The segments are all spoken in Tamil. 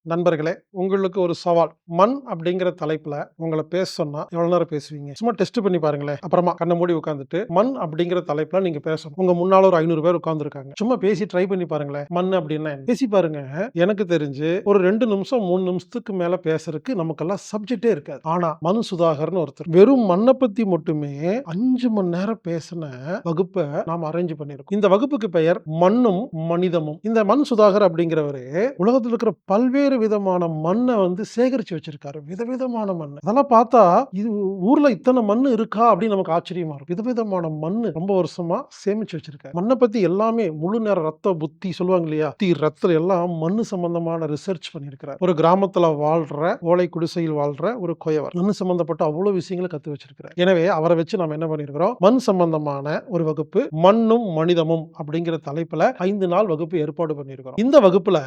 நண்பர்களே, உங்களுக்கு ஒரு சவால். மண் அப்படிங்கிற தலைப்புல உங்கள பேச சொன்னா எவ்வளவு நேரம் பேசுவீங்க? சும்மா டெஸ்ட் பண்ணி பாருங்களேன். அப்புறமா கண்ண மூடி உட்கார்ந்துட்டு, மண் அப்படிங்கிற தலைப்புல நீங்க பேசணும். உங்க முன்னால ஒரு 500 பேர் உட்கார்ந்திருக்காங்க. சும்மா பேசி ட்ரை பண்ணி பாருங்களேன். மண் அப்படின்னா என்ன? பேசி பாருங்க. எனக்கு தெரிஞ்சு ஒரு 2 நிமிஷம், 3 நிமிஷத்துக்கு மேல பேசுறதுக்கு நமக்கெல்லாம் சப்ஜெக்ட்டே இருக்காது. ஆனா, மனு சுதாகர்ன்னு ஒருத்தர் வெறும் மண்ண பத்தி மட்டுமே 5 மணி நேரம் பேசின வகுப்ப நாம அரேஞ்ச் பண்ணியிருக்கோம். இந்த வகுப்புக்கு பெயர் மண்ணும் மனிதமும். இந்த மண் சுதாகர் அப்படிங்கிறவரு உலகத்துல இருக்கிற பல்வேறு விதமான மண்ணை சேகரிச்சு வச்சிருக்காரு. விதவிதமான மண். அதெல்லாம் பார்த்தா இது ஊர்ல இத்தனை மண் இருக்கா அப்படின்னு நமக்கு ஆச்சரியமா இருக்கும். விதவிதமான மண்ணு ரொம்ப வருஷமா சேமிச்சு வச்சிருக்காரு. மண்ணை பத்தி எல்லாமே முழு நேர ரத்த புத்தி சொல்லுவாங்க இல்லையா, ரத்தம் எல்லாம் மண்ணு சம்பந்தமான ரிசர்ச் பண்ணியிருக்கிறார். ஒரு கிராமத்துல வாழ்ற ஓலை குடிசையில் வாழ்ற ஒரு கொயவர் மண் சம்பந்தப்பட்ட அவ்வளவு விஷயங்களை கத்து வச்சிருக்கிறார். எனவே அவரை வச்சு நம்ம என்ன பண்ணிருக்கிறோம், மண் சம்பந்தமான ஒரு வகுப்பு மண்ணும் மனிதமும் அப்படிங்கிற தலைப்புல 5 நாள் வகுப்பு ஏற்பாடு பண்ணியிருக்கிறோம். இந்த வகுப்புல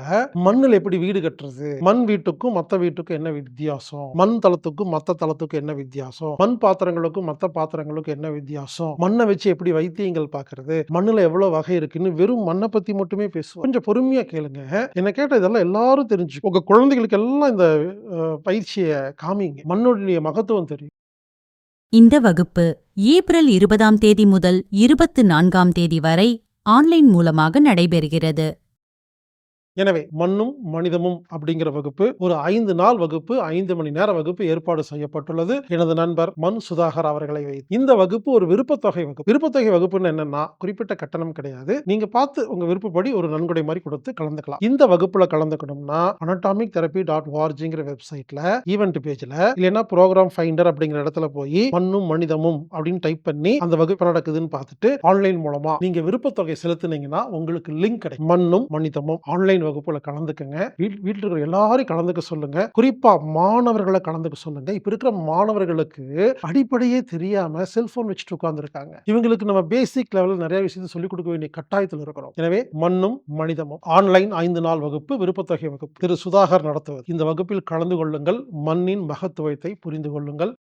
மண்ணில் எப்படி வீடு கட்டுறது, மண் வீட்டுக்கும் மத்த வீட்டுக்கும் என்ன வித்தியாசம், மண் தளத்துக்கும் மத்த தளத்துக்கும் என்ன வித்தியாசம், மண் பாத்திரங்களுக்கும் மத்த பாத்திரங்களுக்கும் என்ன வித்தியாசம், மண்ணை வச்சு எப்படி வைத்தியங்கள் பார்க்கிறது, மண்ணுல எவ்வளவு வகை இருக்குன்னு வெறும் மண்ணை பத்தி மட்டுமே பேசுவோம். கொஞ்சம் பொறுமையா கேளுங்க. என்ன கேட்ட இதெல்லாம் எல்லாரும் தெரிஞ்சு உங்க குழந்தைகளுக்கு எல்லாம் இந்த பயிற்சியை காமிங்க. மண்ணுடைய மகத்துவம் தெரியும். இந்த வகுப்பு ஏப்ரல் 20ஆம் தேதி முதல் 24ஆம் தேதி வரை ஆன்லைன் மூலமாக நடைபெறுகிறது. எனவே மண்ணும் மனிதமும் அப்படிங்கிற வகுப்பு ஒரு 5 நாள் வகுப்பு, 5 மணி நேர வகுப்பு ஏற்பாடு செய்யப்பட்டுள்ளது. எனது நண்பர் மண் சுதாகர் அவர்களை வைத்து இந்த வகுப்பு ஒரு விருப்பத்தொகை வகுப்பு. விருப்பத்தொகை வகுப்புன்னு என்னன்னா, குறிப்பிட்ட கட்டணம் கிடையாது. நீங்க பார்த்து உங்க விருப்பப்படி ஒரு நன்கொடை மாதிரி கொடுத்து கலந்துக்கலாம். இந்த வகுப்புல கலந்துக்கணும்னா anatomictherapy.orgங்கிற வெப்சைட்ல ஈவென்ட் பேஜ்ல இல்லைன்னா ப்ரோக்ராம் ஃபைண்டர் அப்படிங்கிற இடத்துல போய் மண்ணும் மனிதமும் அப்படின்னு டைப் பண்ணி அந்த வகுப்பு நடக்குதுன்னு பார்த்துட்டு ஆன்லைன் மூலமா நீங்க விருப்பத்தொகை செலுத்தினீங்கன்னா உங்களுக்கு லிங்க் கிடைக்கும். மண்ணும் மனிதமும் ஆன்லைன் வகுப்புல கலந்துக்கங்க. வீட்டில் இருக்கிற எல்லாரையும் கலந்துக்க சொல்லுங்க. குறிப்பா மாணவர்களை கலந்துக்க சொல்லுங்க. இப்ப இருக்கிற மாணவர்களுக்கு அடிப்படையே தெரியாம செல்போன் வச்சுட்டு உட்கார்ந்துருக்காங்க. இவங்களுக்கு நம்ம பேசிக் லெவலில் நிறைய விஷயத்தை சொல்லிக் கொடுக்க வேண்டிய கட்டாயத்தில் இருக்கிறோம். எனவே மண்ணும் மனிதமும் ஆன்லைன் 5 நாள் வகுப்பு, விருப்பத்தொகை வகுப்பு திரு சுதாகர் நடத்துவது. இந்த வகுப்பில் கலந்து கொள்ளுங்கள். மண்ணின் மகத்துவத்தை புரிந்து கொள்ளுங்கள்.